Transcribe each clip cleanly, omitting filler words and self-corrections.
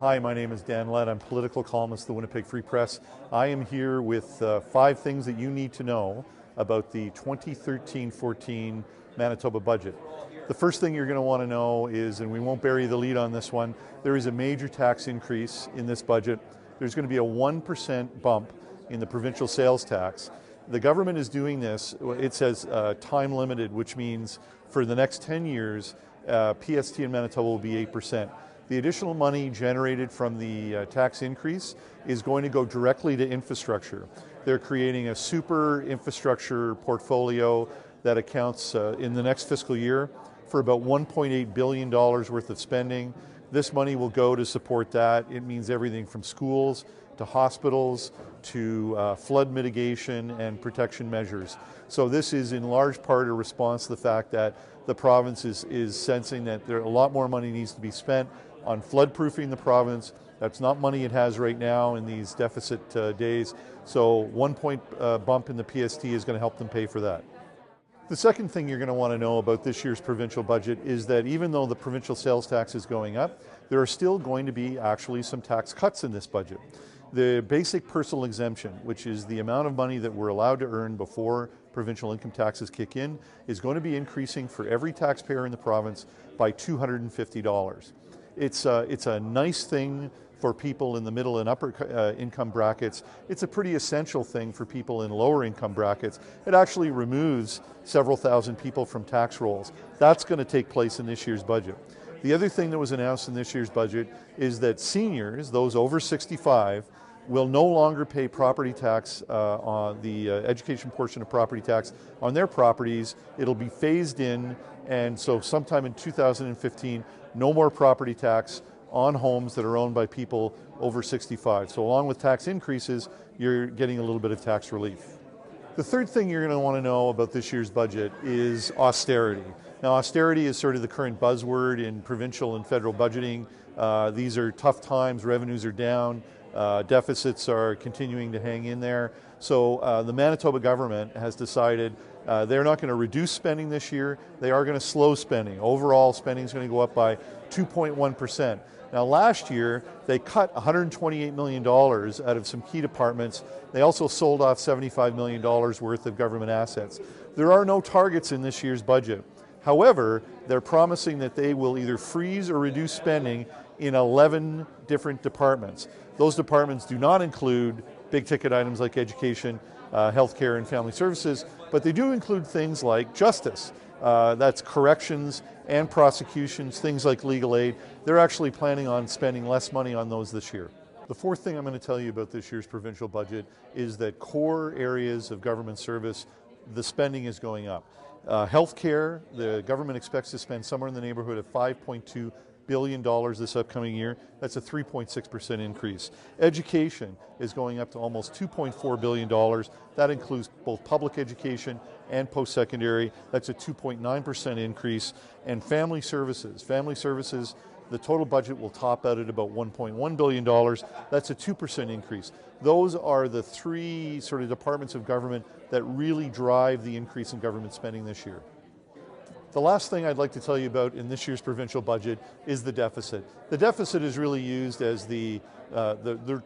Hi, my name is Dan Lett. I'm political columnist at the Winnipeg Free Press. I am here with 5 things that you need to know about the 2013-14 Manitoba budget. The first thing you're going to want to know is, and we won't bury the lead on this one, there is a major tax increase in this budget. There's going to be a 1% bump in the provincial sales tax. The government is doing this, it says time limited, which means for the next 10 years, PST in Manitoba will be 8%. The additional money generated from the tax increase is going to go directly to infrastructure. They're creating a super infrastructure portfolio that accounts in the next fiscal year for about $1.8 billion worth of spending. This money will go to support that. It means everything from schools to hospitals to flood mitigation and protection measures. So this is in large part a response to the fact that the province is sensing that a lot more money needs to be spent on flood-proofing the province. That's not money it has right now in these deficit days. So 1 point bump in the PST is going to help them pay for that. The second thing you're going to want to know about this year's provincial budget is that even though the provincial sales tax is going up, there are still going to be actually some tax cuts in this budget. The basic personal exemption, which is the amount of money that we're allowed to earn before provincial income taxes kick in, is going to be increasing for every taxpayer in the province by $250. It's a nice thing for people in the middle and upper income brackets. It's a pretty essential thing for people in lower income brackets. It actually removes several thousand people from tax rolls. That's going to take place in this year's budget. The other thing that was announced in this year's budget is that seniors, those over 65, will no longer pay property tax on the education portion of property tax on their properties. It'll be phased in, and so sometime in 2015, no more property tax on homes that are owned by people over 65. So along with tax increases, you're getting a little bit of tax relief. The third thing you're going to want to know about this year's budget is austerity. Now, austerity is sort of the current buzzword in provincial and federal budgeting. These are tough times, revenues are down, deficits are continuing to hang in there. So the Manitoba government has decided they're not going to reduce spending this year, they are going to slow spending. Overall spending is going to go up by 2.1%. Now last year they cut $128 million out of some key departments. They also sold off $75 million worth of government assets. There are no targets in this year's budget. However, they're promising that they will either freeze or reduce spending in 11 different departments. Those departments do not include big ticket items like education, healthcare and family services, but they do include things like justice. That's corrections and prosecutions, things like legal aid. They're actually planning on spending less money on those this year. The fourth thing I'm going to tell you about this year's provincial budget is that core areas of government service, the spending is going up. Healthcare, the government expects to spend somewhere in the neighborhood of $5.2 billion this upcoming year. That's a 3.6% increase. Education is going up to almost $2.4 billion. That includes both public education and post-secondary. That's a 2.9% increase. And family services, the total budget will top out at about $1.1 billion. That's a 2% increase. Those are the 3 sort of departments of government that really drive the increase in government spending this year. The last thing I'd like to tell you about in this year's provincial budget is the deficit. The deficit is really used as the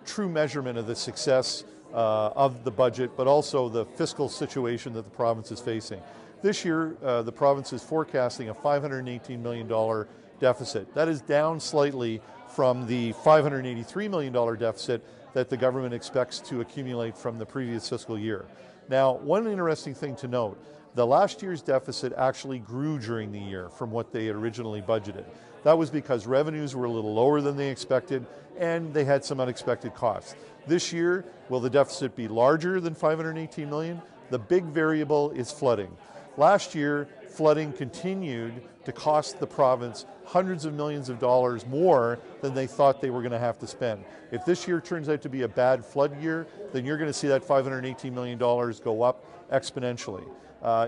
true measurement of the success of the budget, but also the fiscal situation that the province is facing. This year, the province is forecasting a $518 million deficit. That is down slightly from the $583 million deficit that the government expects to accumulate from the previous fiscal year. Now, one interesting thing to note, the last year's deficit actually grew during the year from what they had originally budgeted. That was because revenues were a little lower than they expected and they had some unexpected costs. This year, will the deficit be larger than $518 million? The big variable is flooding. Last year, flooding continued to cost the province hundreds of millions of dollars more than they thought they were going to have to spend. If this year turns out to be a bad flood year, then you're going to see that $518 million go up exponentially.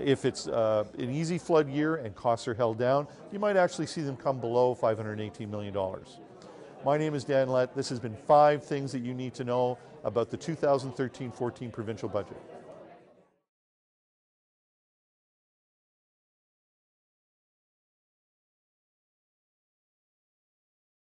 If it's an easy flood year and costs are held down, you might actually see them come below $518 million. My name is Dan Lett. This has been 5 things that you need to know about the 2013-14 provincial budget.